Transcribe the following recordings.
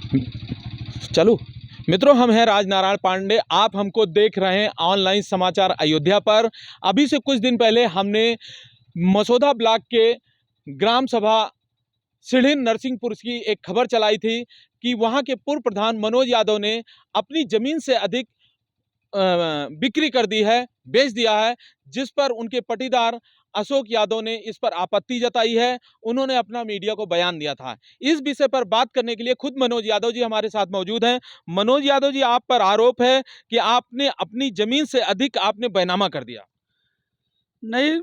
चलो मित्रों, हम हैं राजनारायण पांडे। आप हमको देख रहे हैं ऑनलाइन समाचार अयोध्या पर। अभी से कुछ दिन पहले हमने मसौदा ब्लॉक के ग्राम सभा सिढ़िन नरसिंहपुर की एक खबर चलाई थी कि वहां के पूर्व प्रधान मनोज यादव ने अपनी जमीन से अधिक बिक्री कर दी है, बेच दिया है, जिस पर उनके पटीदार अशोक यादव ने इस पर आपत्ति जताई है। उन्होंने अपना मीडिया को बयान दिया था। इस विषय पर बात करने के लिए खुद मनोज यादव जी हमारे साथ मौजूद हैं। मनोज यादव जी, आप पर आरोप है कि आपने अपनी जमीन से अधिक आपने बैनामा कर दिया। नहीं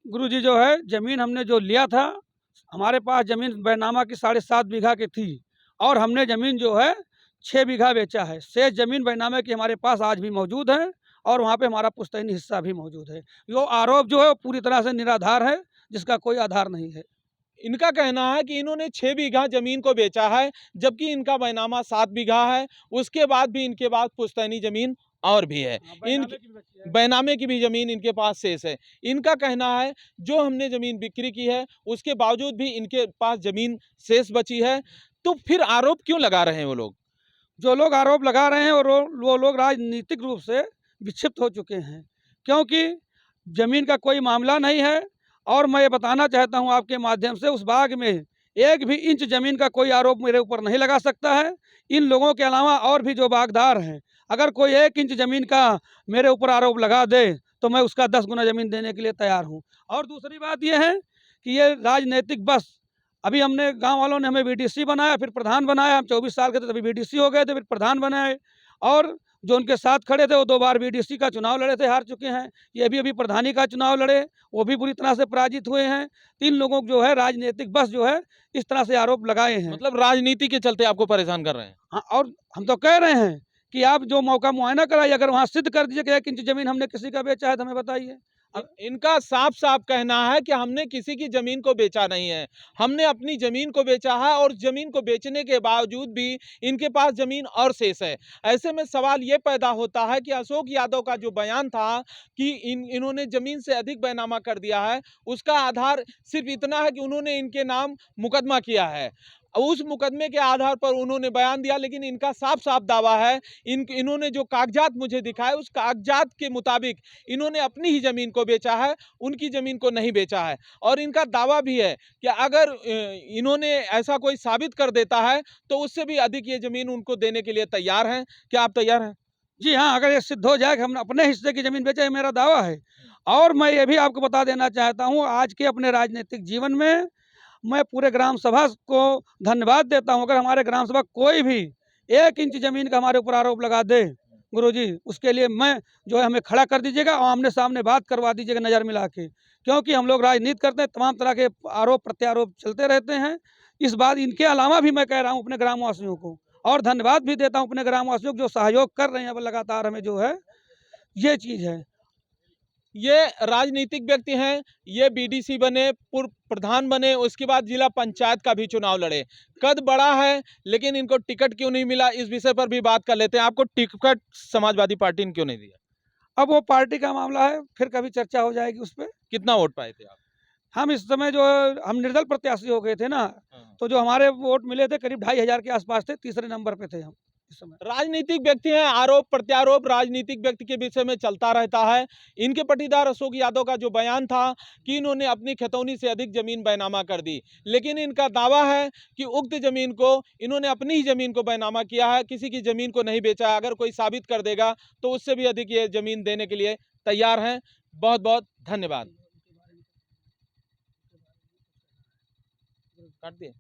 गुरुजी, जो है जमीन हमने जो लिया था, हमारे पास जमीन बैनामा की 7.5 बीघा की थी और हमने जमीन जो है 6 बीघा बेचा है। शेष जमीन बैनामे की हमारे पास आज भी मौजूद है और वहाँ पे हमारा पुश्तैनी हिस्सा भी मौजूद है। वो आरोप जो है वो पूरी तरह से निराधार है, जिसका कोई आधार नहीं है। इनका कहना है कि इन्होंने 6 बीघा जमीन को बेचा है, जबकि इनका बैनामा 7 बीघा है। उसके बाद भी इनके पास पुश्तैनी जमीन और भी है। इन बैनामे की भी जमीन इनके पास शेष है। इनका कहना है जो हमने जमीन बिक्री की है उसके बावजूद भी इनके पास जमीन शेष बची है। तो फिर आरोप क्यों लगा रहे हैं वो लोग? जो लोग आरोप लगा रहे हैं वो लोग राजनीतिक रूप से विक्षिप्त हो चुके हैं, क्योंकि जमीन का कोई मामला नहीं है। और मैं ये बताना चाहता हूँ आपके माध्यम से, उस बाग में 1 भी इंच जमीन का कोई आरोप मेरे ऊपर नहीं लगा सकता है। इन लोगों के अलावा और भी जो बागदार हैं, अगर कोई 1 इंच जमीन का मेरे ऊपर आरोप लगा दे तो मैं उसका 10 गुना जमीन देने के लिए तैयार हूँ। और दूसरी बात यह है कि ये राजनीतिक बस, अभी हमने गांव वालों ने हमें बीडीसी बनाया, फिर प्रधान बनाया। हम 24 साल के थे तभी बीडीसी हो गए थे, फिर प्रधान बनाए। और जो उनके साथ खड़े थे वो 2 बार बीडीसी का चुनाव लड़े थे, हार चुके हैं। ये भी अभी प्रधानी का चुनाव लड़े, वो भी बुरी तरह से पराजित हुए हैं। 3 लोगों को जो है राजनीतिक बस जो है इस तरह से आरोप लगाए हैं। मतलब राजनीति के चलते आपको परेशान कर रहे हैं? हाँ, और हम तो कह रहे हैं कि आप जो मौका मुआयना कराइए, अगर वहाँ सिद्ध कर दीजिए कि 1 इंच जमीन हमने किसी का बेचा है तो हमें बताइए। इनका साफ साफ कहना है कि हमने किसी की जमीन को बेचा नहीं है, हमने अपनी जमीन को बेचा है और जमीन को बेचने के बावजूद भी इनके पास जमीन और शेष है। ऐसे में सवाल ये पैदा होता है कि अशोक यादव का जो बयान था कि इन्होंने जमीन से अधिक बैनामा कर दिया है, उसका आधार सिर्फ इतना है कि उन्होंने इनके नाम मुकदमा किया है। उस मुकदमे के आधार पर उन्होंने बयान दिया, लेकिन इनका साफ साफ दावा है, इन्होंने जो कागजात मुझे दिखाए उस कागजात के मुताबिक इन्होंने अपनी ही जमीन को बेचा है, उनकी जमीन को नहीं बेचा है। और इनका दावा भी है कि अगर इन्होंने ऐसा कोई साबित कर देता है तो उससे भी अधिक ये जमीन उनको देने के लिए तैयार हैं। क्या आप तैयार हैं? जी हाँ, अगर ये सिद्ध हो जाए कि हम अपने हिस्से की जमीन बेचे, मेरा दावा है। और मैं ये भी आपको बता देना चाहता हूँ, आज के अपने राजनीतिक जीवन में मैं पूरे ग्राम सभा को धन्यवाद देता हूँ। अगर हमारे ग्राम सभा कोई भी 1 इंच जमीन का हमारे ऊपर आरोप लगा दे गुरुजी, उसके लिए मैं जो है हमें खड़ा कर दीजिएगा और आमने सामने बात करवा दीजिएगा नज़र मिला के, क्योंकि हम लोग राजनीति करते हैं, तमाम तरह के आरोप प्रत्यारोप चलते रहते हैं। इस बात इनके अलावा भी मैं कह रहा हूँ अपने ग्रामवासियों को, और धन्यवाद भी देता हूँ अपने ग्रामवासियों को जो सहयोग कर रहे हैं अब लगातार हमें, जो है ये चीज़ है। ये राजनीतिक व्यक्ति हैं, ये बीडीसी बने, पूर्व प्रधान बने, उसके बाद जिला पंचायत का भी चुनाव लड़े। कद बड़ा है, लेकिन इनको टिकट क्यों नहीं मिला, इस विषय पर भी बात कर लेते हैं। आपको टिकट समाजवादी पार्टी ने क्यों नहीं दिया? अब वो पार्टी का मामला है, फिर कभी चर्चा हो जाएगी उस पर। कितना वोट पाए थे आप? हम इस समय जो है हम निर्दल प्रत्याशी हो गए थे ना, तो जो हमारे वोट मिले थे करीब 2,500 के आसपास थे, तीसरे नंबर पे थे हम इस समय। राजनीतिक व्यक्ति हैं, आरोप प्रत्यारोप राजनीतिक व्यक्ति के विषय में चलता रहता है। इनके पटीदार अशोक यादव का जो बयान था कि इन्होंने अपनी खतौनी से अधिक जमीन बैनामा कर दी, लेकिन इनका दावा है कि उक्त जमीन को इन्होंने अपनी ही जमीन को बैनामा किया है, किसी की जमीन को नहीं बेचा है। अगर कोई साबित कर देगा तो उससे भी अधिक ये जमीन देने के लिए तैयार हैं। बहुत बहुत धन्यवाद। काट दिए।